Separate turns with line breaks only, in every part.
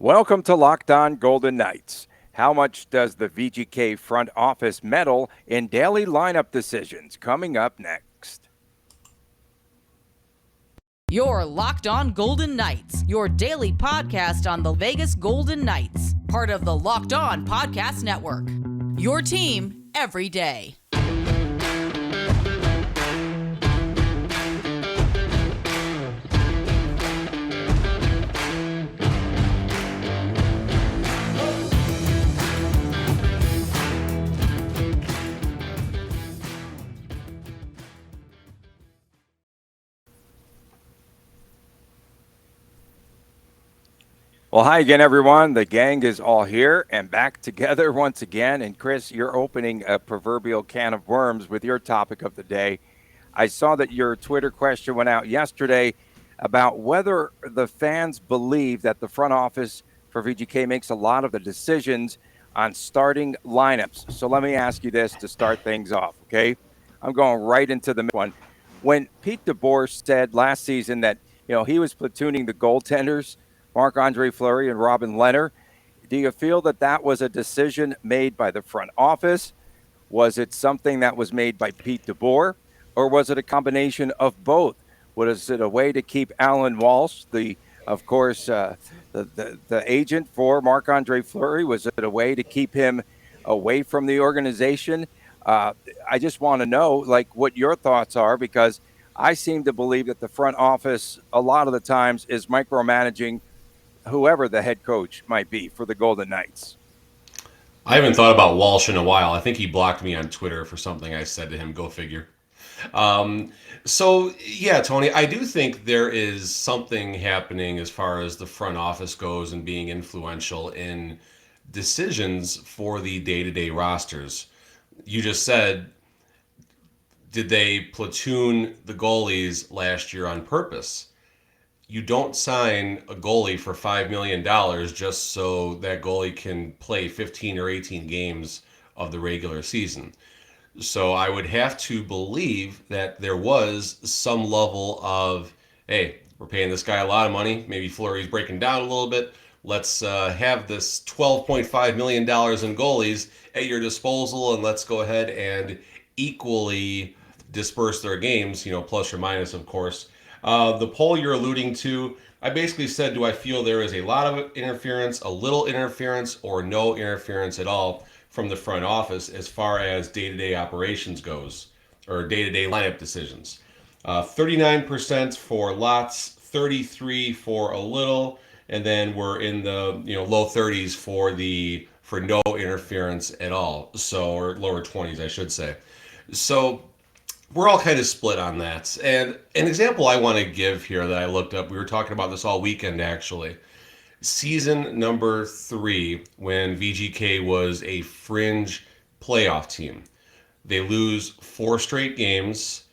Welcome to Locked On Golden Knights. How much does the VGK front office meddle in daily lineup decisions? Coming up next.
Your Locked On Golden Knights, your daily podcast on the Vegas Golden Knights, part of the Locked On Podcast Network. Your team every day.
Well, hi again, everyone. The gang is all here and back together once again. And Chris, you're opening a proverbial can of worms with your topic of the day. I saw that your Twitter question went out yesterday about whether the fans believe that the front office for VGK makes a lot of the decisions on starting lineups. So let me ask you this to start things off, okay? I'm going right into the one. When Pete DeBoer said last season that, he was platooning the goaltenders, Marc Andre Fleury and Lehner. Do you feel that that was a decision made by the front office? Was it something that was made by Pete DeBoer? Or was it a combination of both? Was it a way to keep Alan Walsh, the agent for Marc Andre Fleury? Was it a way to keep him away from the organization? I just want to know, what your thoughts are, because I seem to believe that the front office, a lot of the times, is micromanaging whoever the head coach might be for the Golden Knights.
I haven't thought about Walsh in a while. I think he blocked me on Twitter for something I said to him. Go figure. Tony, I do think there is something happening as far as the front office goes and being influential in decisions for the day-to-day rosters. You just said, did they platoon the goalies last year on purpose? You don't sign a goalie for $5 million just so that goalie can play 15 or 18 games of the regular season. So I would have to believe that there was some level of, hey, we're paying this guy a lot of money. Maybe Fleury's breaking down a little bit. Let's have this $12.5 million in goalies at your disposal, and let's go ahead and equally disperse their games, plus or minus, of course. The poll you're alluding to, I basically said, do I feel there is a lot of interference, a little interference, or no interference at all from the front office as far as day-to-day operations goes, or day-to-day lineup decisions? 39% for lots, 33% for a little, and then we're in the low 30s for no interference at all. So, or lower 20s, I should say. So we're all kind of split on that. And an example I want to give here that I looked up, we were talking about this all weekend actually. Season number 3, when VGK was a fringe playoff team. They lose 4 straight games.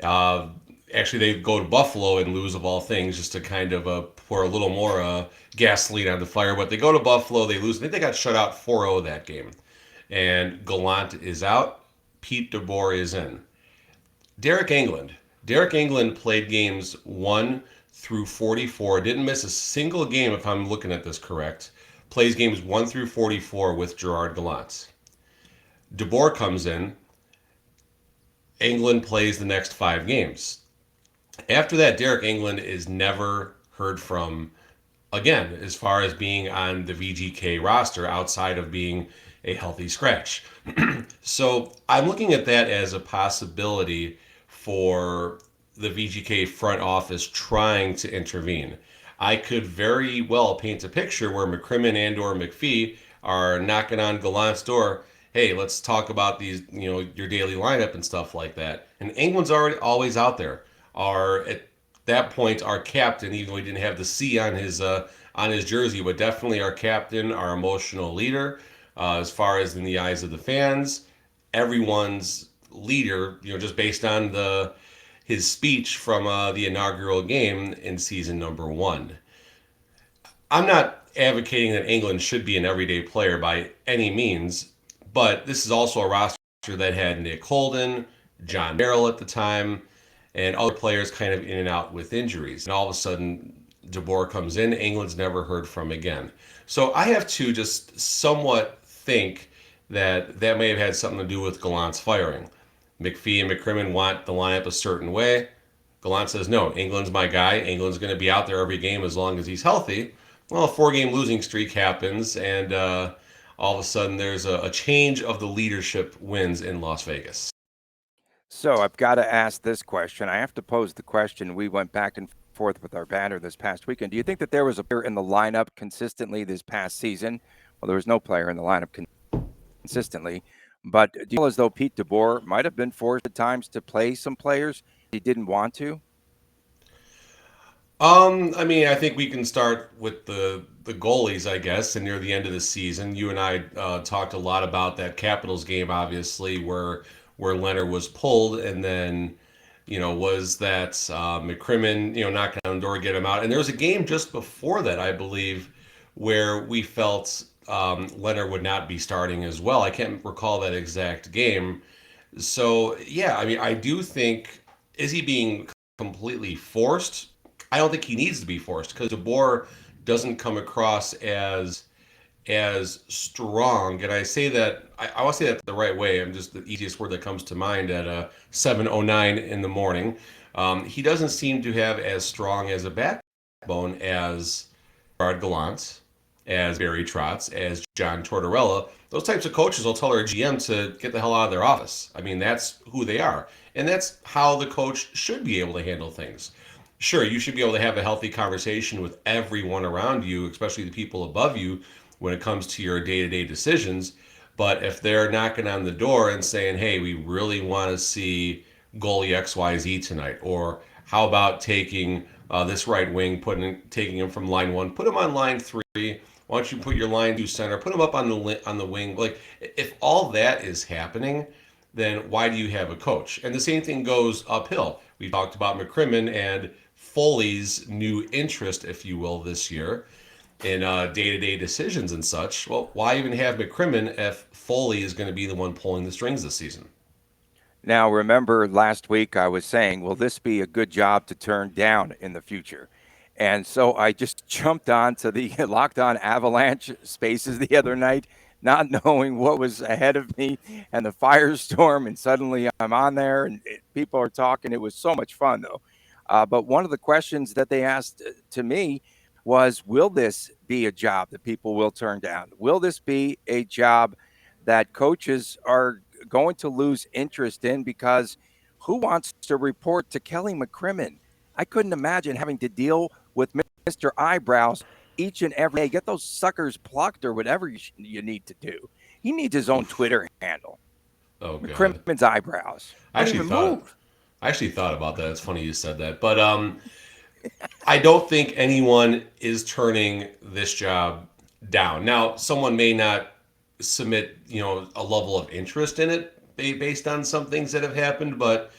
Actually, they go to Buffalo and lose, of all things, just to kind of pour a little more gasoline on the fire. But they go to Buffalo, they lose. I think they got shut out 4-0 that game. And Gallant is out. Pete DeBoer is in. Deryk Engelland played games 1 through 44. Didn't miss a single game, if I'm looking at this correct. Plays games 1 through 44 with Gerard Gallant. DeBoer comes in. Engelland plays the next 5 games. After that, Deryk Engelland is never heard from again as far as being on the VGK roster outside of being a healthy scratch. So I'm looking at that as a possibility for the VGK front office trying to intervene. I could very well paint a picture where McCrimmon and or McPhee are knocking on Gallant's door. Hey, let's talk about these, your daily lineup and stuff like that. And Engelland's always out there. At that point, our captain, even though he didn't have the C on his jersey, but definitely our captain, our emotional leader, as far as in the eyes of the fans, everyone's leader, just based on his speech from the inaugural game in season number 1. I'm not advocating that Engelland should be an everyday player by any means, but this is also a roster that had Nick Holden, John Merrill at the time, and other players kind of in and out with injuries. And all of a sudden, DeBoer comes in. Engelland's never heard from again. So I have to just somewhat think that that may have had something to do with Gallant's firing. McPhee and McCrimmon want the lineup a certain way. Gallant says, no, England's my guy. England's going to be out there every game as long as he's healthy. Well, a 4-game losing streak happens, and all of a sudden there's a change of the leadership wins in Las Vegas.
So I've got to ask this question. I have to pose the question. We went back and forth with our banner this past weekend. Do you think that there was a player in the lineup consistently this past season? Well, there was no player in the lineup consistently. But do you feel as though Pete DeBoer might have been forced at times to play some players he didn't want to?
I mean, I think we can start with the goalies, I guess, and near the end of the season. You and I talked a lot about that Capitals game, obviously, where Lehner was pulled, and then was that McCrimmon, knocking on the door, get him out. And there was a game just before that, I believe, where we felt Lehner would not be starting as well. I can't recall that exact game. So yeah, I mean, I do think, is he being completely forced? I don't think he needs to be forced because DeBoer doesn't come across as strong. And I say that I want to say that the right way. I'm just the easiest word that comes to mind at 7:09 in the morning. He doesn't seem to have as strong as a backbone as Gerard Gallant, as Barry Trotz, as John Tortorella. Those types of coaches will tell their GM to get the hell out of their office. I mean, that's who they are. And that's how the coach should be able to handle things. Sure, you should be able to have a healthy conversation with everyone around you, especially the people above you, when it comes to your day-to-day decisions. But if they're knocking on the door and saying, hey, we really want to see goalie XYZ tonight, or how about taking this right wing, taking him from line 1, put him on line 3. Why don't you put your line 2 center, put him up on the wing? Like, if all that is happening, then why do you have a coach? And the same thing goes uphill. We talked about McCrimmon and Foley's new interest, if you will, this year in day-to-day decisions and such. Well, why even have McCrimmon if Foley is going to be the one pulling the strings this season?
Now, remember last week I was saying, will this be a good job to turn down in the future? And so I just jumped onto the Locked On Avalanche spaces the other night, not knowing what was ahead of me and the firestorm. And suddenly I'm on there and people are talking. It was so much fun, though. But one of the questions that they asked to me was, will this be a job that people will turn down? Will this be a job that coaches are going to lose interest in? Because who wants to report to Kelly McCrimmon? I couldn't imagine having to deal with Mr. Eyebrows each and every day. Get those suckers plucked or whatever you need to do. He needs his own Twitter handle.
Oh, God.
McCrimmon's eyebrows.
I actually thought about that. It's funny you said that. But I don't think anyone is turning this job down. Now, someone may not submit, a level of interest in it based on some things that have happened, but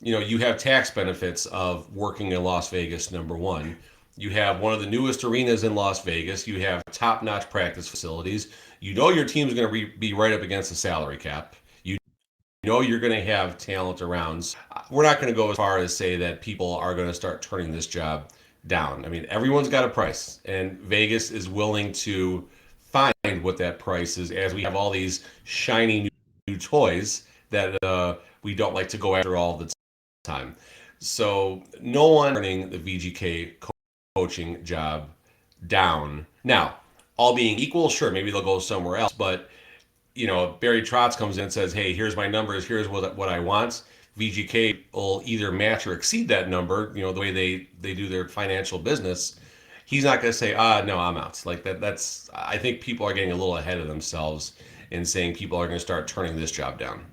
you have tax benefits of working in Las Vegas, number one. You have one of the newest arenas in Las Vegas. You have top-notch practice facilities. Your team's going to be right up against the salary cap. You're going to have talent around. We're not going to go as far as say that people are going to start turning this job down. I mean, everyone's got a price, and Vegas is willing to find what that price is, as we have all these shiny new toys that we don't like to go after all the time. So no one turning the VGK coaching job down. Now, all being equal, sure, maybe they'll go somewhere else, but Barry Trotz comes in and says, hey, here's my numbers, here's what I want. VGK will either match or exceed that number, the way they do their financial business. He's not going to say, no, I'm out. Like that's, I think people are getting a little ahead of themselves in saying people are going to start turning this job down.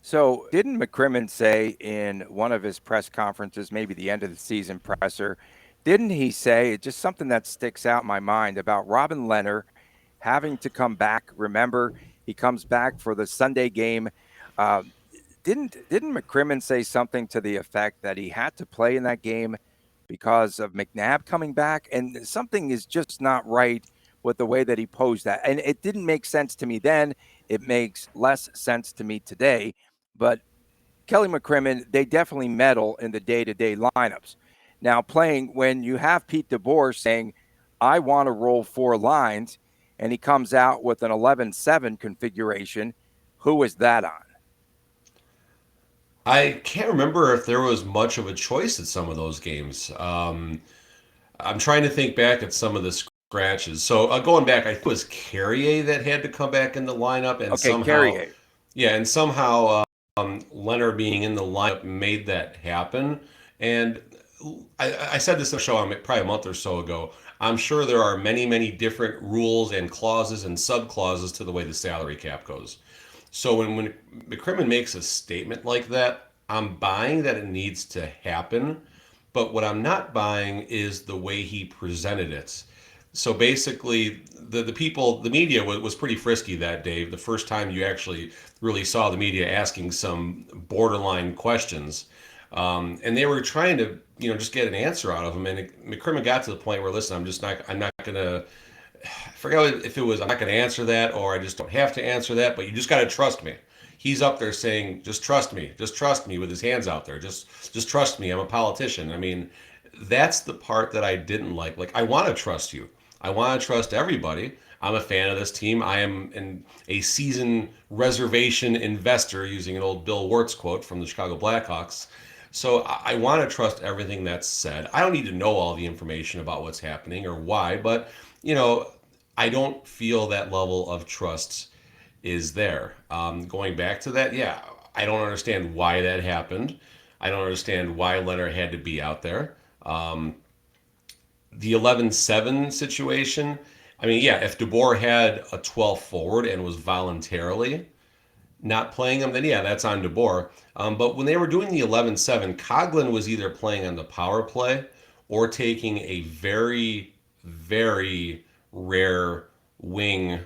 So didn't McCrimmon say in one of his press conferences, maybe the end of the season presser, didn't he say, just something that sticks out in my mind about Robin Lehner having to come back? Remember, he comes back for the Sunday game. Didn't McCrimmon say something to the effect that he had to play in that game because of McNabb coming back? And something is just not right with the way that he posed that. And it didn't make sense to me then. It makes less sense to me today. But Kelly McCrimmon, they definitely meddle in the day-to-day lineups. Now, playing when you have Pete DeBoer saying, I want to roll 4 lines, and he comes out with an 11-7 configuration, who is that on?
I can't remember if there was much of a choice at some of those games. I'm trying to think back at some of the scratches. So going back, I think it was Carrier that had to come back in the lineup, and
Okay,
somehow,
Carrier.
yeah, and somehow Lehner being in the lineup made that happen. And I said this in a show probably a month or so ago. I'm sure there are many, many different rules and clauses and sub clauses to the way the salary cap goes. So when McCrimmon makes a statement like that, I'm buying that it needs to happen. But what I'm not buying is the way he presented it. So basically, the media was pretty frisky that day. The first time you actually really saw the media asking some borderline questions, and they were trying to, just get an answer out of him. And McCrimmon got to the point where, listen, I'm not gonna. I forgot if it was I'm not going to answer that or I just don't have to answer that, but you just got to trust me. He's up there saying, just trust me with his hands out there. Just trust me. I'm a politician. I mean, that's the part that I didn't like. Like, I want to trust you. I want to trust everybody. I'm a fan of this team. I am a season reservation investor, using an old Bill Wirtz quote from the Chicago Blackhawks. So I want to trust everything that's said. I don't need to know all the information about what's happening or why, but I don't feel that level of trust is there. Going back to that, yeah, I don't understand why that happened. I don't understand why Lehner had to be out there. The 11-7 situation, I mean, yeah, if DeBoer had a 12 forward and was voluntarily not playing him, then yeah, that's on DeBoer. But when they were doing the 11-7, Coghlan was either playing on the power play or taking a very, very rare wing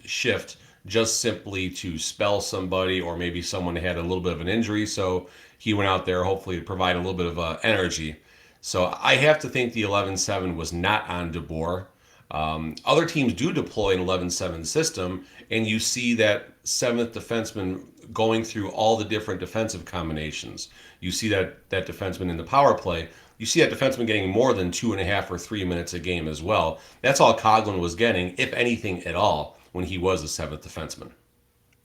shift just simply to spell somebody, or maybe someone had a little bit of an injury, so he went out there hopefully to provide a little bit of energy. So I have to think the 11-7 was not on DeBoer. Other teams do deploy an 11-7 system, and you see that seventh defenseman going through all the different defensive combinations. You see that defenseman in the power play. You see that defenseman getting more than 2.5 or 3 minutes a game as well. That's all Coghlan was getting, if anything at all, when he was a seventh defenseman.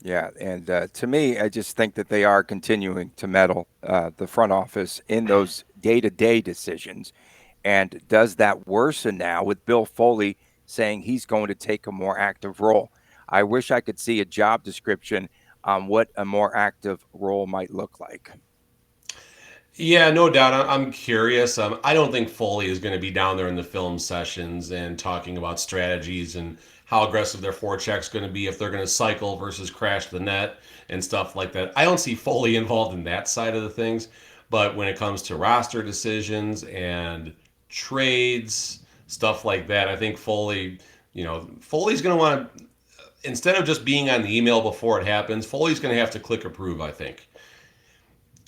Yeah, and to me, I just think that they are continuing to meddle the front office in those day-to-day decisions. And does that worsen now with Bill Foley saying he's going to take a more active role? I wish I could see a job description on what a more active role might look like.
Yeah, no doubt. I'm curious. I don't think Foley is going to be down there in the film sessions and talking about strategies and how aggressive their forecheck's going to be, if they're going to cycle versus crash the net and stuff like that. I don't see Foley involved in that side of the things. But when it comes to roster decisions and trades, stuff like that, I think Foley's going to want to, instead of just being on the email before it happens, Foley's going to have to click approve, I think.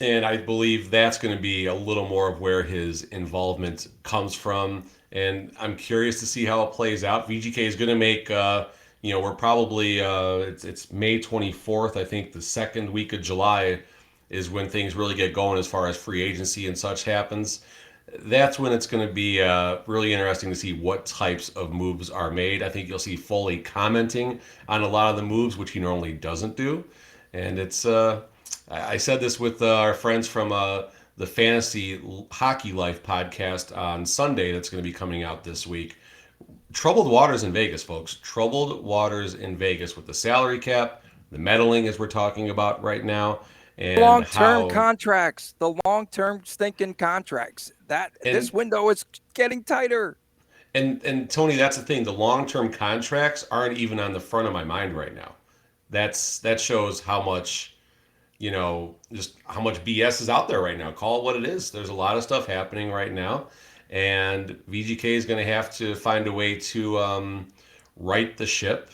And I believe that's going to be a little more of where his involvement comes from. And I'm curious to see how it plays out. VGK is going to make, we're probably, it's May 24th. I think the second week of July is when things really get going as far as free agency and such happens. That's when it's going to be really interesting to see what types of moves are made. I think you'll see Foley commenting on a lot of the moves, which he normally doesn't do. And it's... I said this with our friends from the Fantasy Hockey Life podcast on Sunday that's going to be coming out this week. Troubled waters in Vegas, folks. Troubled waters in Vegas with the salary cap, the meddling as we're talking about right now, and
long-term contracts, the long-term stinking contracts. This window is getting tighter.
And Tony, that's the thing. The long-term contracts aren't even on the front of my mind right now. That shows how much... just how much BS is out there right now. Call it what it is. There's a lot of stuff happening right now, and VGK is going to have to find a way to right the ship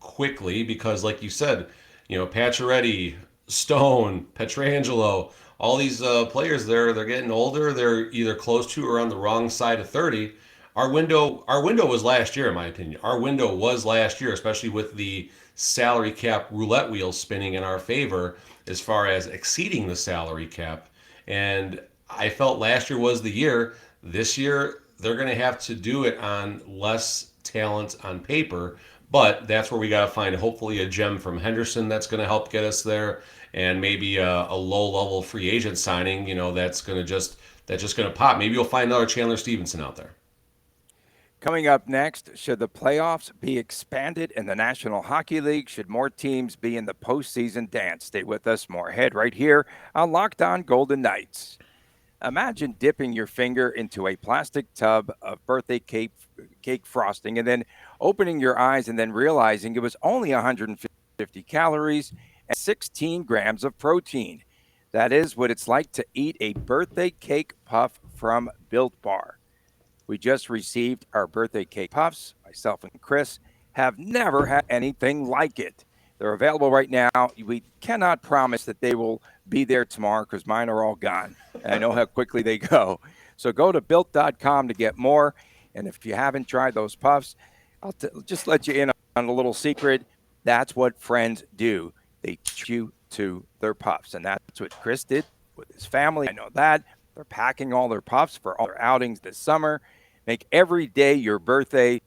quickly because, like you said, Pacioretty, Stone, Pietrangelo, all these players, they're getting older. They're either close to or on the wrong side of 30. Our window was last year, in my opinion. Our window was last year, especially with the salary cap roulette wheel spinning in our favor as far as exceeding the salary cap. And I felt last year was the year. This year, they're going to have to do it on less talent on paper, but that's where we got to find hopefully a gem from Henderson that's going to help get us there, and maybe a low level free agent signing. That's just going to pop. Maybe you'll find another Chandler Stevenson out there.
Coming up next, should the playoffs be expanded in the National Hockey League? Should more teams be in the postseason dance? Stay with us. More ahead right here on Locked On Golden Knights. Imagine dipping your finger into a plastic tub of birthday cake frosting and then opening your eyes and then realizing it was only 150 calories and 16 grams of protein. That is what it's like to eat a birthday cake puff from Built Bar. We just received our birthday cake puffs. Myself and Chris have never had anything like it. They're available right now. We cannot promise that they will be there tomorrow because mine are all gone. And I know how quickly they go. So go to built.com to get more. And if you haven't tried those puffs, I'll just let you in on a little secret. That's what friends do. They treat you to their puffs. And that's what Chris did with his family. I know that. They're packing all their puffs for all their outings this summer. Make every day your birthday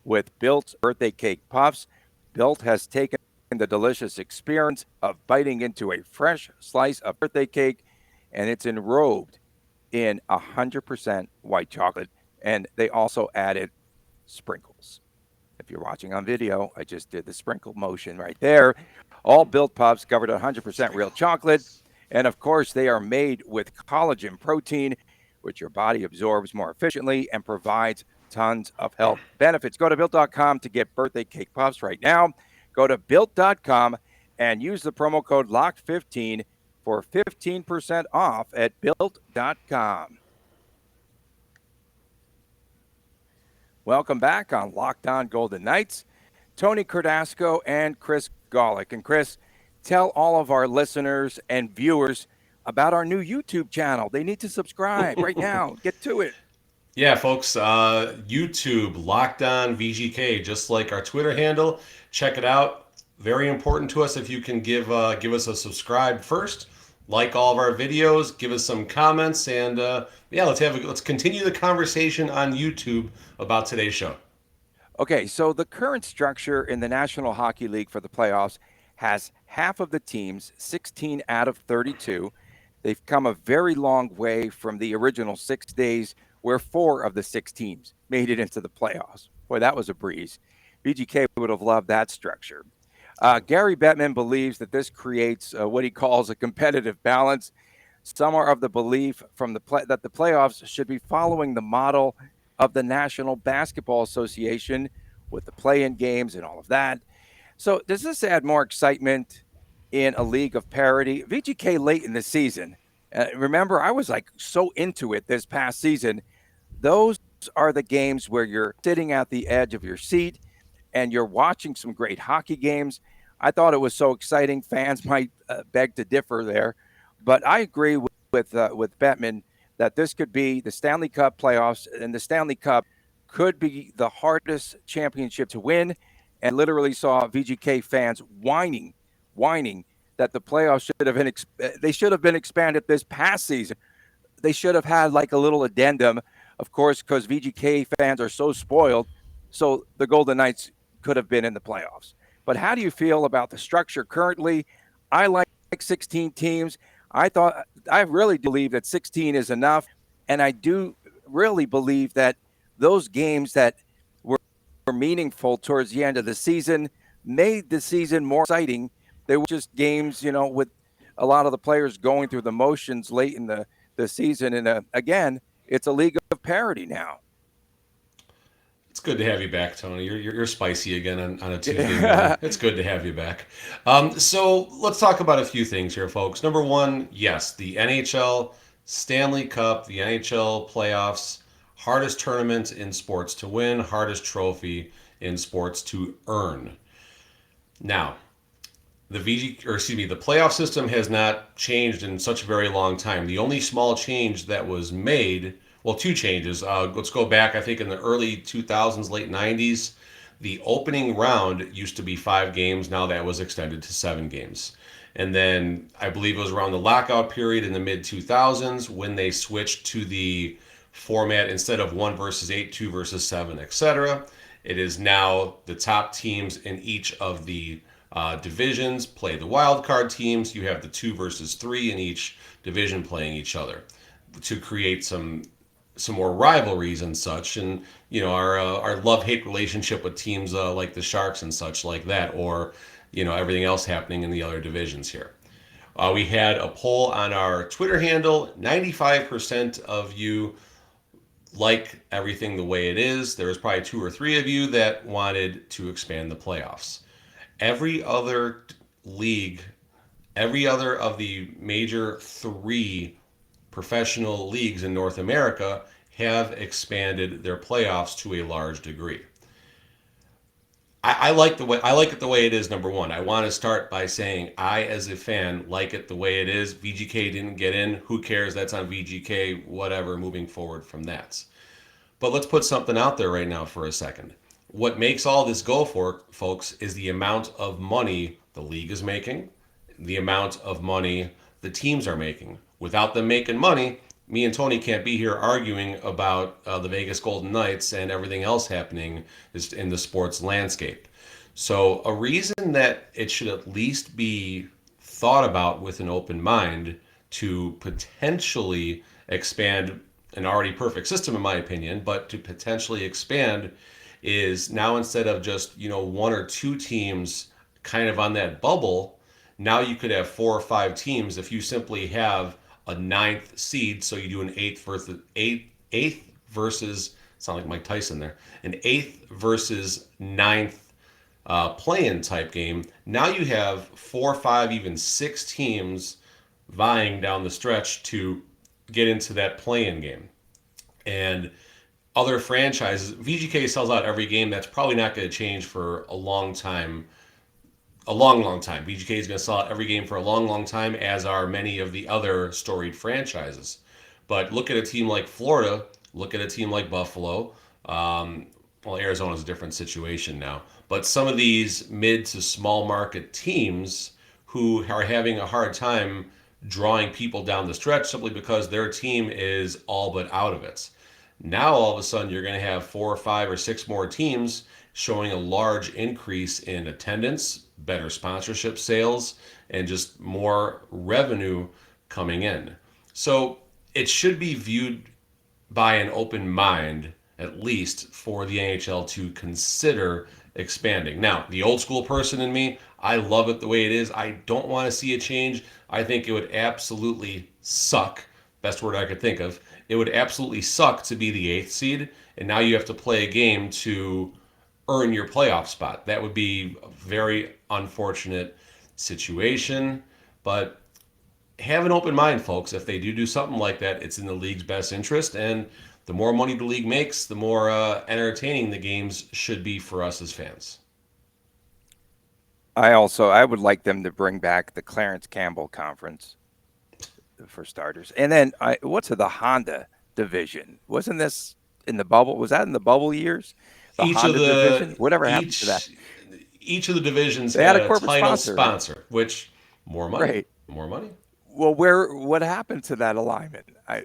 with Built's birthday cake puffs. Built has taken the delicious experience of biting into a fresh slice of birthday cake, and it's enrobed in 100% white chocolate, and they also added sprinkles. If you're watching on video, I just did the sprinkle motion right there. All Built Puffs covered 100% real chocolate, and of course, they are made with collagen protein, which your body absorbs more efficiently and provides tons of health benefits. Go to Built.com to get birthday cake puffs right now. Go to Built.com and use the promo code LOCK15 for 15% off at Built.com. Welcome back on Locked On Golden Knights. Tony Cordasco and Chris Gawlik. And Chris, tell all of our listeners and viewers about our new YouTube channel. They need to subscribe right now. Get to it.
Yeah, folks, YouTube, Locked On VGK, just like our Twitter handle. Check it out. Very important to us if you can give us a subscribe first, like all of our videos, give us some comments, and let's continue the conversation on YouTube about today's show.
Okay, so the current structure in the National Hockey League for the playoffs has half of the teams, 16 out of 32. They've come a very long way from the original 6 days where 4 of the 6 teams made it into the playoffs. Boy, that was a breeze. VGK would have loved that structure. Gary Bettman believes that this creates what he calls a competitive balance. Some are of the belief that the playoffs should be following the model of the National Basketball Association with the play-in games and all of that. So does this add more excitement in a league of parity? VGK late in the season. Remember, I was like so into it this past season. Those are the games where you're sitting at the edge of your seat and you're watching some great hockey games. I thought it was so exciting. Fans might beg to differ there, but I agree with Bettman that this could be the Stanley Cup playoffs, and the Stanley Cup could be the hardest championship to win. And literally saw VGK fans whining that the playoffs should have been expanded this past season. They should have had like a little addendum, of course, because VGK fans are so spoiled. So the Golden Knights could have been in the playoffs. But how do you feel about the structure currently? I like 16 teams. I really believe that 16 is enough. And I do really believe that those games that were meaningful towards the end of the season made the season more exciting. They were just games, with a lot of the players going through the motions late in the season. And again, it's a league of parity now.
It's good to have you back, Tony. You're spicy again on a Tuesday morning. It's good to have you back. So let's talk about a few things here, folks. Number one, yes, the NHL Stanley Cup, the NHL playoffs, hardest tournament in sports to win, hardest trophy in sports to earn. Now, the playoff system has not changed in such a very long time. The only small change that was made, well, 2 changes. Let's go back, I think in the early 2000s, late 90s, the opening round used to be 5 games. Now that was extended to 7 games. And then I believe it was around the lockout period in the mid 2000s when they switched to the format instead of 1 versus 8, 2 versus 7, etc. It is now the top teams in each of the divisions play the wild card teams. You have the 2 versus 3 in each division playing each other to create some more rivalries and such, and our love hate relationship with teams like the Sharks and such like that, or everything else happening in the other divisions here. We had a poll on our Twitter handle. 95% of you like everything the way it is. There was probably 2 or 3 of you that wanted to expand the playoffs. Every other league, every other of the major 3 professional leagues in North America have expanded their playoffs to a large degree. I like it the way it is. Number one, I want to start by saying I, as a fan, like it the way it is. VGK didn't get in. Who cares? That's on VGK. Whatever. Moving forward from that. But let's put something out there right now for a second. What makes all this go for, folks, is the amount of money the league is making, the amount of money the teams are making. Without them making money, me and Tony can't be here arguing about the Vegas Golden Knights and everything else happening in the sports landscape. So a reason that it should at least be thought about with an open mind to potentially expand an already perfect system, in my opinion, but to potentially expand is now instead of just 1 or 2 teams kind of on that bubble, now you could have 4 or 5 teams if you simply have a 9th seed. So you do an 8th versus sound like Mike Tyson there, an 8th versus 9th play-in type game. Now you have 4, 5, even 6 teams vying down the stretch to get into that play-in game. And other franchises, VGK sells out every game. That's probably not going to change for a long time. A long, long time. VGK is going to sell out every game for a long, long time, as are many of the other storied franchises. But look at a team like Florida. Look at a team like Buffalo. Arizona is a different situation now. But some of these mid to small market teams who are having a hard time drawing people down the stretch simply because their team is all but out of it. Now, all of a sudden, you're going to have 4 or 5 or 6 more teams showing a large increase in attendance, better sponsorship sales, and just more revenue coming in. So it should be viewed by an open mind, at least for the NHL to consider expanding. Now, the old school person in me, I love it the way it is. I don't want to see a change. I think it would absolutely suck. Best word I could think of. It would absolutely suck to be the 8th seed, and now you have to play a game to earn your playoff spot. That would be a very unfortunate situation, but have an open mind, folks. If they do something like that, it's in the league's best interest, and the more money the league makes, the more entertaining the games should be for us as fans.
I would like them to bring back the Clarence Campbell Conference for starters. And then what's the Honda division? Wasn't this in the bubble? Was that in the bubble years? The
Each
Honda
of the
division? Whatever happened to that?
Each of the divisions
They
had
had a
a
corporate
title
sponsor.
which more money,
Right.
more money.
Well, what happened to that alignment? I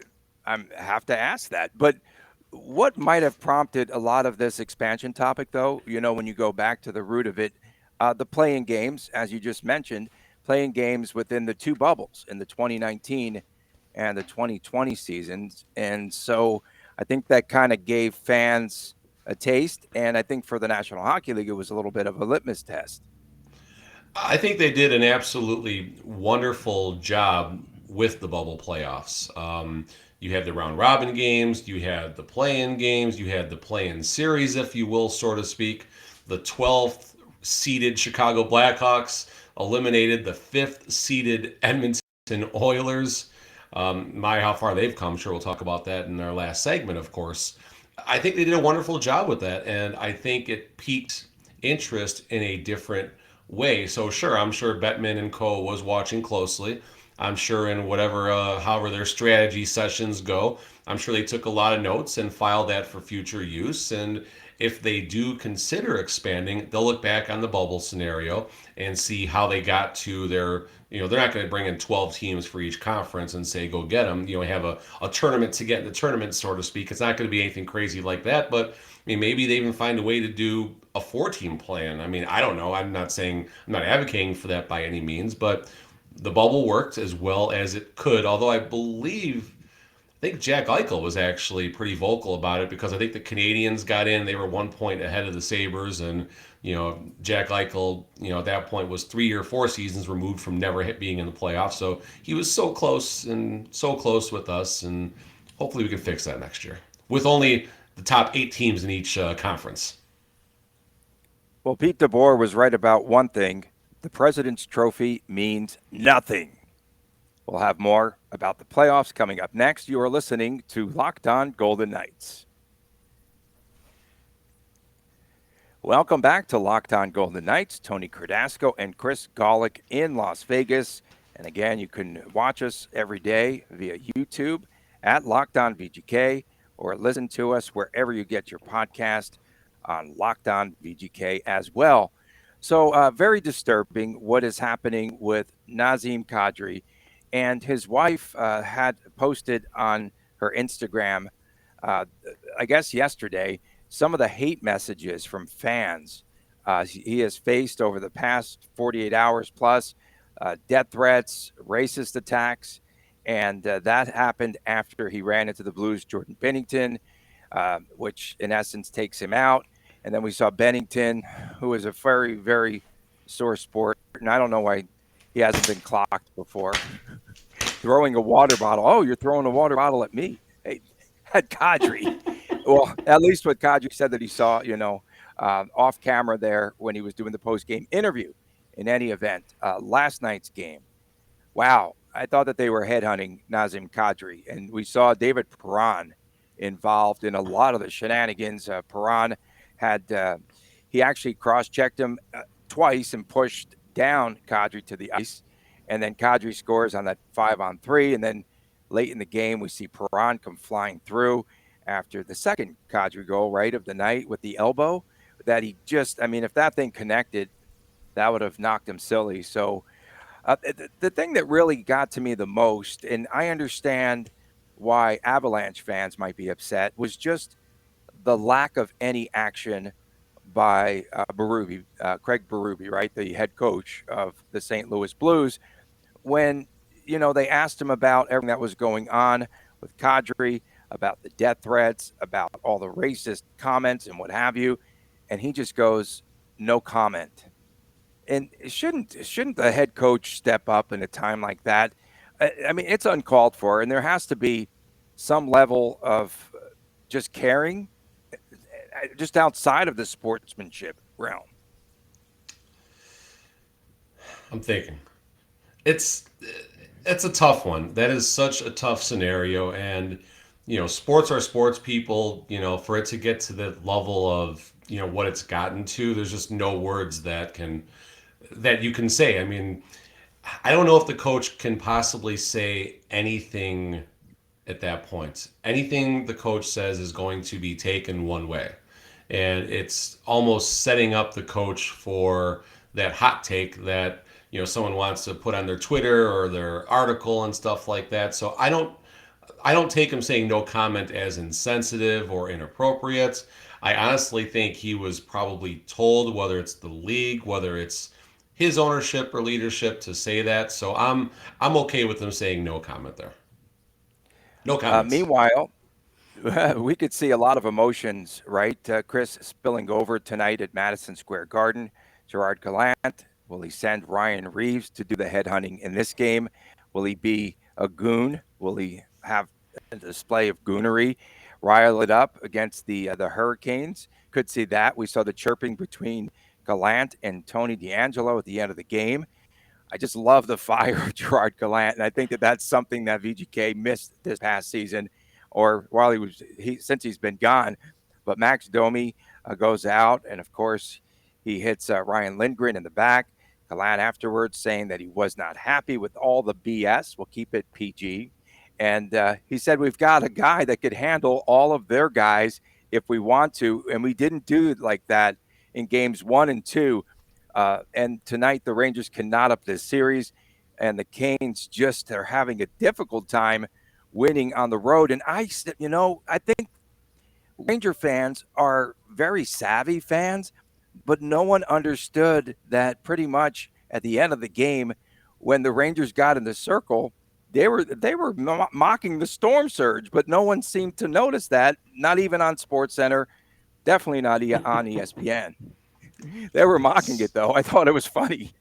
have to ask that. But what might have prompted a lot of this expansion topic, though, when you go back to the root of it, the playing games, as you just mentioned, playing games within the 2 bubbles in the 2019 and the 2020 seasons. And so I think that kind of gave fans a taste. And I think for the National Hockey League, it was a little bit of a litmus test.
I think they did an absolutely wonderful job with the bubble playoffs. You had the round robin games, you had the play-in games, you had the play-in series, if you will, so to speak. The 12th seeded Chicago Blackhawks eliminated the 5th seeded Edmonton Oilers. How far they've come. I'm sure we'll talk about that in our last segment, of course. I think they did a wonderful job with that, and I think it piqued interest in a different way. So sure, I'm sure Bettman and Co. was watching closely. I'm sure in however their strategy sessions go, I'm sure they took a lot of notes and filed that for future use. And if they do consider expanding, they'll look back on the bubble scenario and see how they got to their, they're not going to bring in 12 teams for each conference and say, go get them. Have a tournament to get in the tournament, so to speak. It's not going to be anything crazy like that, but maybe they even find a way to do a 4-team plan. I don't know. I'm not advocating for that by any means, but the bubble worked as well as it could. Although I think Jack Eichel was actually pretty vocal about it, because I think the Canadians got in. They were 1 point ahead of the Sabres, and Jack Eichel, at that point was 3 or 4 seasons removed from never being in the playoffs. So he was so close with us, and hopefully we can fix that next year with only the top 8 teams in each conference.
Well, Pete DeBoer was right about one thing. The President's Trophy means nothing. We'll have more about the playoffs coming up next. You are listening to Locked On Golden Knights. Welcome back to Locked On Golden Knights. Tony Cordasco and Chris Gawlik in Las Vegas. And again, you can watch us every day via YouTube at Locked On VGK, or listen to us wherever you get your podcast on Locked On VGK as well. So very disturbing what is happening with Nazem Kadri. And his wife had posted on her Instagram, I guess yesterday, some of the hate messages from fans he has faced over the past 48 hours plus, death threats, racist attacks. And that happened after he ran into the Blues' Jordan Binnington, which in essence takes him out. And then we saw Binnington, who is a very, very sore sport. And I don't know why he hasn't been clocked before. Throwing a water bottle. Oh, you're throwing a water bottle at me. Hey, at Kadri. Well, at least what Kadri said that he saw, off camera there when he was doing the post-game interview. In any event, last night's game. Wow. I thought that they were headhunting Nazem Kadri. And we saw David Perron involved in a lot of the shenanigans. Perron he actually cross-checked him twice and pushed down Kadri to the ice. And then Kadri scores on that 5-on-3. And then late in the game, we see Perron come flying through after the second Kadri goal, right, of the night with the elbow. That he just, if that thing connected, that would have knocked him silly. So the thing that really got to me the most, and I understand why Avalanche fans might be upset, was just the lack of any action by Craig Berube, right, the head coach of the St. Louis Blues, when, they asked him about everything that was going on with Kadri, about the death threats, about all the racist comments and what have you. And he just goes, no comment. And shouldn't the head coach step up in a time like that? It's uncalled for, and there has to be some level of just caring just outside of the sportsmanship realm.
I'm thinking. It's a tough one. That is such a tough scenario, and sports are sports, people. For it to get to the level of what it's gotten to, there's just no words that you can say. I don't know if the coach can possibly say anything at that point. Anything the coach says is going to be taken one way, and it's almost setting up the coach for that hot take that someone wants to put on their Twitter or their article and stuff like that. So I don't take him saying no comment as insensitive or inappropriate. I honestly think he was probably told, whether it's the league, whether it's his ownership or leadership, to say that. So I'm okay with them saying no comment there. No comments.
Meanwhile, we could see a lot of emotions, right, Chris, spilling over tonight at Madison Square Garden. Gerard Gallant, will he send Ryan Reeves to do the headhunting in this game? Will he be a goon? Will he have a display of goonery, rile it up against the Hurricanes? Could see that. We saw the chirping between Gallant and Tony DeAngelo at the end of the game. I just love the fire of Gerard Gallant, and I think that that's something that VGK missed this past season, or while since he's been gone. But Max Domi goes out, and of course he hits Ryan Lindgren in the back. Gallant afterwards saying that he was not happy with all the BS. We'll keep it PG. And he said, we've got a guy that could handle all of their guys if we want to. And we didn't do it like that in games 1 and 2. And tonight, the Rangers cannot up this series, and the Canes just are having a difficult time winning on the road. And I think Ranger fans are very savvy fans, but no one understood that pretty much at the end of the game, when the Rangers got in the circle, they were mocking the storm surge, but no one seemed to notice that. Not even on SportsCenter, definitely not on ESPN. They were mocking it though. I thought it was funny.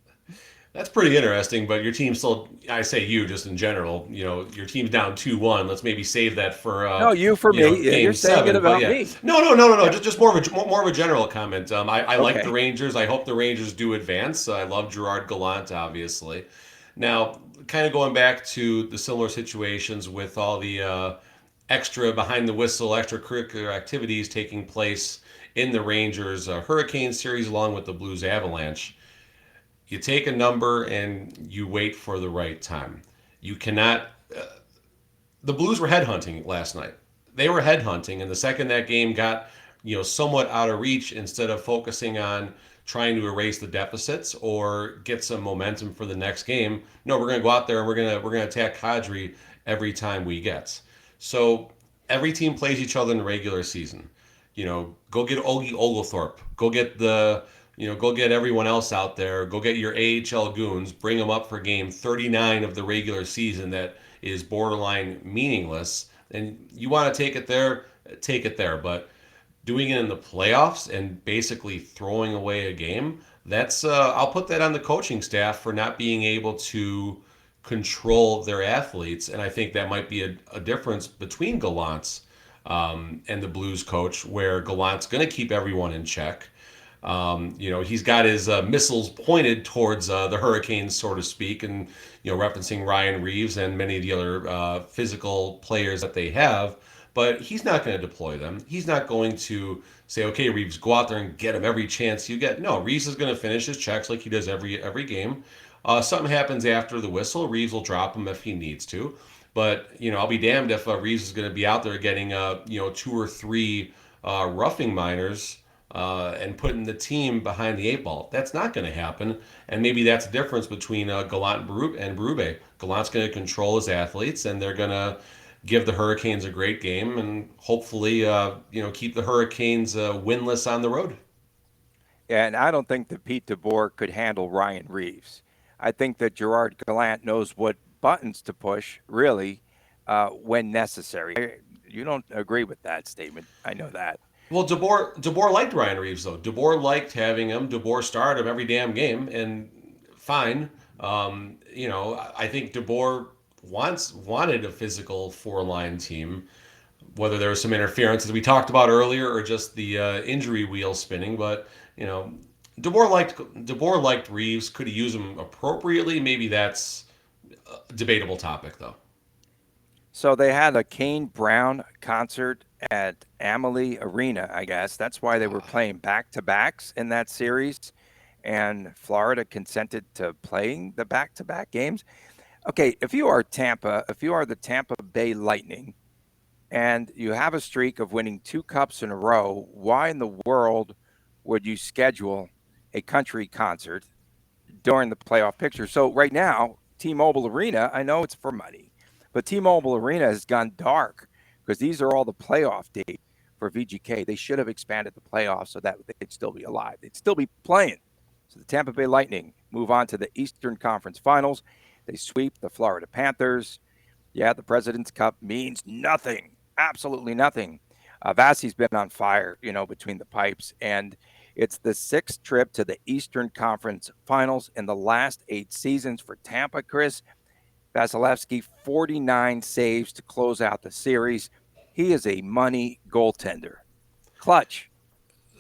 That's pretty interesting, but your team still, I say you just in general, your team's down 2-1. Let's maybe save that for,
No, you for me. Yeah,
game
you're saying it
7. But
about
yeah,
me.
no.
Yeah.
Just more of a general comment. I like the
Okay.
Rangers. I hope the Rangers do advance. I love Gerard, Gallant, obviously. Now, kind of going back to the similar situations with all the extra behind the whistle, extracurricular activities taking place in the Rangers Hurricane series along with the Blues Avalanche. You take a number and you wait for the right time. You cannot. The Blues were headhunting last night. They were headhunting, and the second that game got, somewhat out of reach, instead of focusing on trying to erase the deficits or get some momentum for the next game, no, we're going to go out there and we're going to attack Kadri every time we get. So every team plays each other in the regular season. Go get Ogie Oglethorpe. Go get everyone else out there. Go get your AHL goons. Bring them up for game 39 of the regular season that is borderline meaningless. And you want to take it there, take it there. But doing it in the playoffs and basically throwing away a game, that's I'll put that on the coaching staff for not being able to control their athletes. And I think that might be a difference between Gallant's and the Blues coach, where Gallant's going to keep everyone in check. He's got his missiles pointed towards the Hurricanes, so to speak, and referencing Ryan Reeves and many of the other physical players that they have. But he's not going to deploy them. He's not going to say, "Okay, Reeves, go out there and get him every chance you get." No, Reeves is going to finish his checks like he does every game. Something happens after the whistle, Reeves will drop him if he needs to. But I'll be damned if Reeves is going to be out there getting 2 or 3 roughing minors and putting the team behind the 8 ball. That's not going to happen. And maybe that's the difference between Gallant and Berube. Gallant's going to control his athletes, and they're going to give the Hurricanes a great game, and hopefully, keep the Hurricanes winless on the road.
And I don't think that Pete DeBoer could handle Ryan Reeves. I think that Gerard Gallant knows what buttons to push, really, when necessary. You don't agree with that statement. I know that.
Well, DeBoer liked Ryan Reeves though. DeBoer liked having him. DeBoer starred him every damn game, and fine. I think DeBoer wanted a physical 4-line team. Whether there was some interference, as we talked about earlier, or just the injury wheel spinning, but DeBoer liked Reeves. Could he use him appropriately? Maybe that's a debatable topic, though.
So they had a Kane Brown concert at Amalie Arena, I guess. That's why they were playing back-to-backs in that series. And Florida consented to playing the back-to-back games. Okay, if you are the Tampa Bay Lightning, and you have a streak of winning 2 cups in a row, why in the world would you schedule a country concert during the playoff picture? So right now, T-Mobile Arena, I know it's for money, but T-Mobile Arena has gone dark because these are all the playoff dates for VGK. They should have expanded the playoffs so that they'd still be alive. They'd still be playing. So the Tampa Bay Lightning move on to the Eastern Conference Finals. They sweep the Florida Panthers. Yeah, the President's Cup means nothing. Absolutely nothing. Vasi's been on fire, between the pipes. And it's the 6th trip to the Eastern Conference Finals in the last 8 seasons for Tampa, Chris. Vasilevsky, 49 saves to close out the series. He is a money goaltender. Clutch.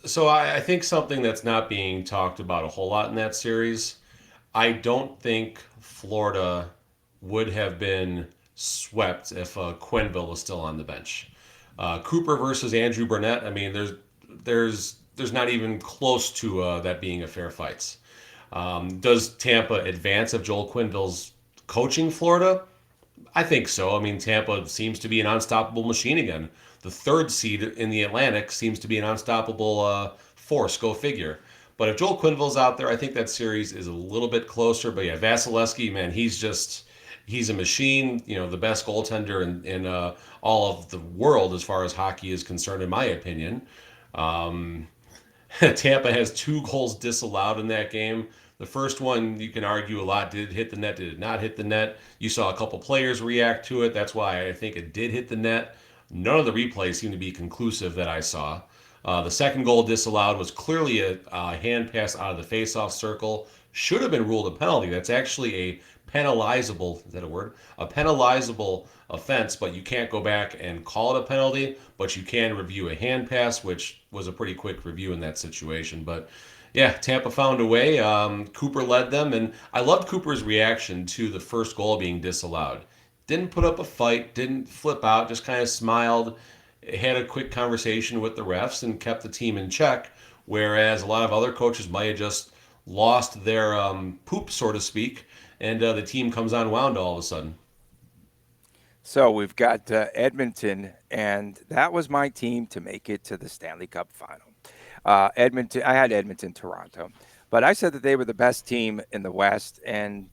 So I think something that's not being talked about a whole lot in that series, I don't think Florida would have been swept if Quenneville was still on the bench. Cooper versus Andrew Burnett, I mean, there's not even close to that being a fair fight. Does Tampa advance if Joel Quenneville's coaching Florida? I think so. I mean, Tampa seems to be an unstoppable machine again. the third seed in the Atlantic seems to be an unstoppable force. Go figure. But if Joel Quenneville's out there, I think that series is a little bit closer. But yeah, Vasilevsky, man, he's a machine. The best goaltender in all of the world as far as hockey is concerned, in my opinion. Tampa has 2 goals disallowed in that game. The first one, you can argue a lot. Did it hit the net? Did it not hit the net? You saw a couple players react to it. That's why I think it did hit the net. None of the replays seem to be conclusive that I saw. The second goal disallowed was clearly a hand pass out of the faceoff circle. Should have been ruled a penalty. That's actually a penalizable, is that a word? A penalizable offense, but you can't go back and call it a penalty, but you can review a hand pass, which was a pretty quick review in that situation. But yeah, Tampa found a way. Cooper led them, and I loved Cooper's reaction to the first goal being disallowed. Didn't put up a fight, didn't flip out, just kind of smiled, had a quick conversation with the refs, and kept the team in check, whereas a lot of other coaches might have just lost their poop, so to speak, and the team comes unwound all of a sudden.
So we've got Edmonton, and that was my team to make it to the Stanley Cup final. Edmonton, I had Edmonton, Toronto, but I said that they were the best team in the West, and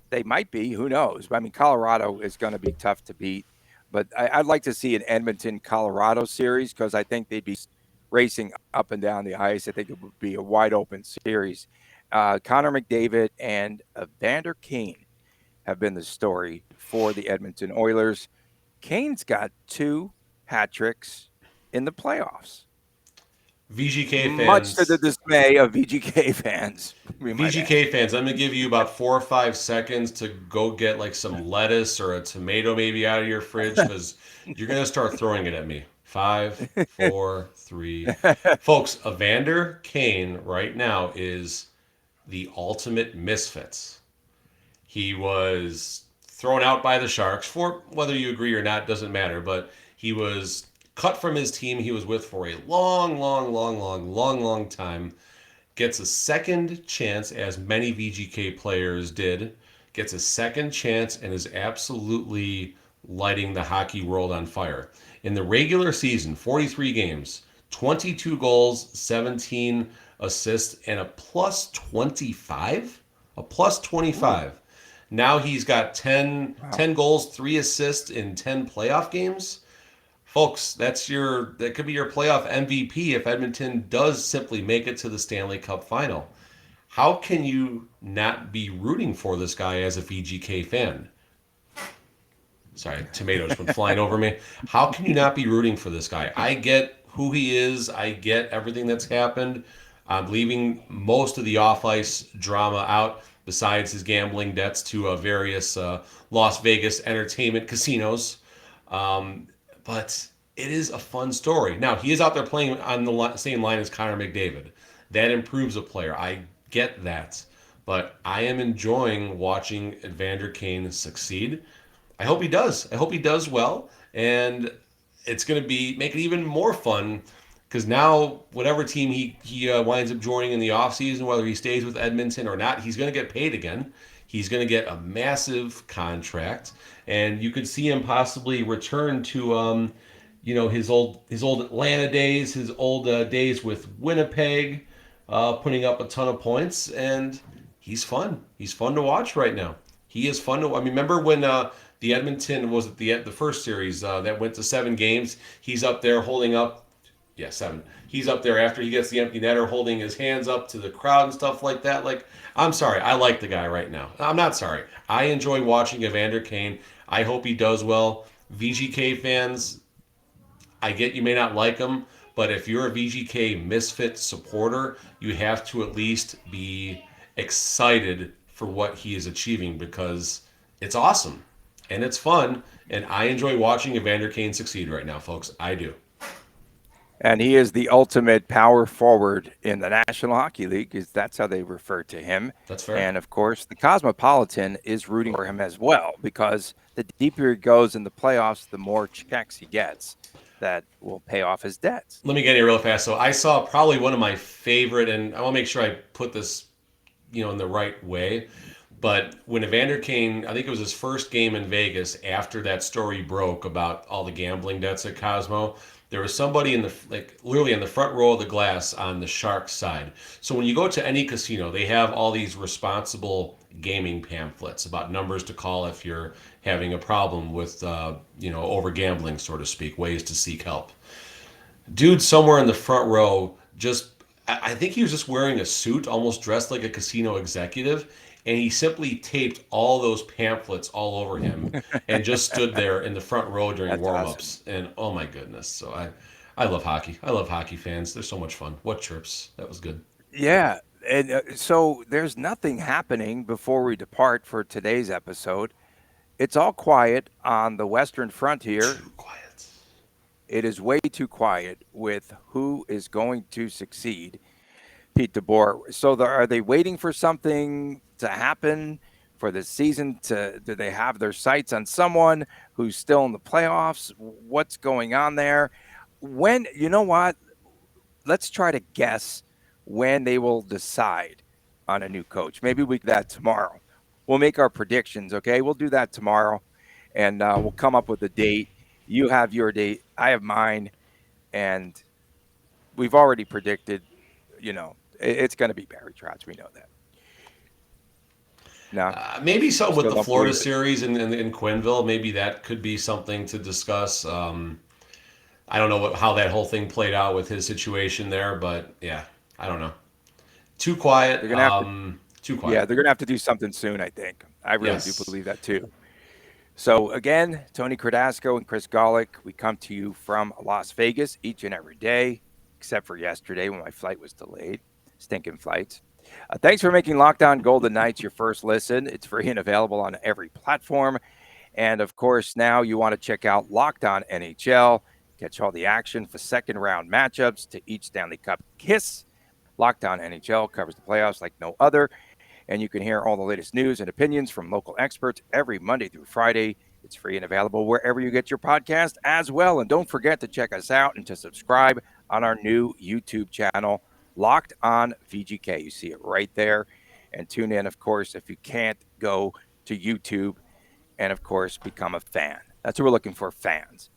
they might be. Who knows? I mean, Colorado is going to be tough to beat, but I'd like to see an Edmonton-Colorado series because I think they'd be racing up and down the ice. I think it would be a wide-open series. Connor McDavid and Evander Kane have been the story for the Edmonton Oilers. Kane's got 2 hat tricks in the playoffs.
VGK fans.
Much to the dismay of VGK fans.
VGK fans, I'm going to give you about 4 or 5 seconds to go get like some lettuce or a tomato maybe out of your fridge because you're going to start throwing it at me. 5, 4, 3. Folks, Evander Kane right now is the ultimate misfits. He was thrown out by the Sharks for whether you agree or not, doesn't matter, but he was cut from his team he was with for a long time. Gets a second chance, as many VGK players did. Gets a second chance and is absolutely lighting the hockey world on fire. In the regular season, 43 games, 22 goals, 17 assists, and a plus 25? A plus 25. Ooh. Now he's got 10 goals, 3 assists in 10 playoff games. Folks, that could be your playoff MVP if Edmonton does simply make it to the Stanley Cup final. How can you not be rooting for this guy as a VGK fan? Sorry, tomatoes went flying over me. How can you not be rooting for this guy? I get who he is. I get everything that's happened. I'm leaving most of the off-ice drama out besides his gambling debts to various Las Vegas entertainment casinos. But it is a fun story. Now, he is out there playing on the same line as Connor McDavid. That improves a player. I get that. But I am enjoying watching Evander Kane succeed. I hope he does. I hope he does well. And it's going to make it even more fun because now whatever team he winds up joining in the offseason, whether he stays with Edmonton or not, he's going to get paid again. He's going to get a massive contract. And you could see him possibly return to, his old Atlanta days, his old days with Winnipeg, putting up a ton of points. And he's fun. He's fun to watch right now. He is fun to. I mean, remember when the Edmonton was at the first series that went to 7 games? He's up there holding up. Yeah, 7. He's up there after he gets the empty netter, holding his hands up to the crowd and stuff like that. Like, I'm sorry, I like the guy right now. I'm not sorry. I enjoy watching Evander Kane. I hope he does well. VGK fans, I get you may not like him, but if you're a VGK misfit supporter, you have to at least be excited for what he is achieving because it's awesome and it's fun, and I enjoy watching Evander Kane succeed right now, folks. I do.
And he is the ultimate power forward in the National Hockey League, because that's how they refer to him.
That's fair.
And, of course, the Cosmopolitan is rooting for him as well, because the deeper he goes in the playoffs, the more checks he gets that will pay off his debts.
Let me get here real fast. So I saw probably one of my favorite, and I want to make sure I put this, in the right way. But when Evander Kane, I think it was his first game in Vegas after that story broke about all the gambling debts at Cosmo, there was somebody in the literally in the front row of the glass on the Sharks side. So when you go to any casino, they have all these responsible gaming pamphlets about numbers to call if you're having a problem with over gambling, so to speak, ways to seek help. Dude somewhere in the front row just I think he was just wearing a suit, almost dressed like a casino executive, and he simply taped all those pamphlets all over him and just stood there in the front row during
That's awesome.
warm-ups. And oh my goodness. So I love hockey. I love hockey fans. They're so much fun. What trips. That was good.
Yeah. And so there's nothing happening before we depart for today's episode. It's all quiet on the Western frontier.
Too quiet.
It is way too quiet with who is going to succeed, Pete DeBoer. So are they waiting for something to happen for the season? Do they have their sights on someone who's still in the playoffs? What's going on there? When, you know what? Let's try to guess when they will decide on a new coach. Maybe we do that tomorrow. We'll make our predictions, okay? We'll do that tomorrow, and we'll come up with a date. You have your date. I have mine, and we've already predicted, it's going to be Barry Trotz. We know that. No.
Maybe so with the Florida series in Quenneville. Maybe that could be something to discuss. I don't know how that whole thing played out with his situation there, but yeah, I don't know. Too quiet.
They're gonna
too quiet.
Yeah, they're going to have to do something soon, I think. I really do believe that too. So again, Tony Cordasco and Chris Gawlik, we come to you from Las Vegas each and every day, except for yesterday when my flight was delayed. Stinking flights. Thanks for making Locked On Golden Knights your first listen. It's free and available on every platform. And of course, now you want to check out Locked On NHL. Catch all the action for second round matchups to each Stanley Cup kiss. Locked On NHL covers the playoffs like no other. And you can hear all the latest news and opinions from local experts every Monday through Friday. It's free and available wherever you get your podcast as well. And don't forget to check us out and to subscribe on our new YouTube channel, Locked On VGK. You see it right there. And tune in, of course, if you can't go to YouTube, and, of course, become a fan. That's what we're looking for, fans.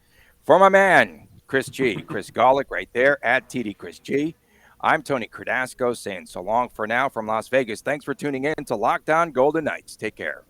For my man, Chris Gawlik right there at TD Chris G. I'm Tony Cordasco saying so long for now from Las Vegas. Thanks for tuning in to Locked On Golden Knights. Take care.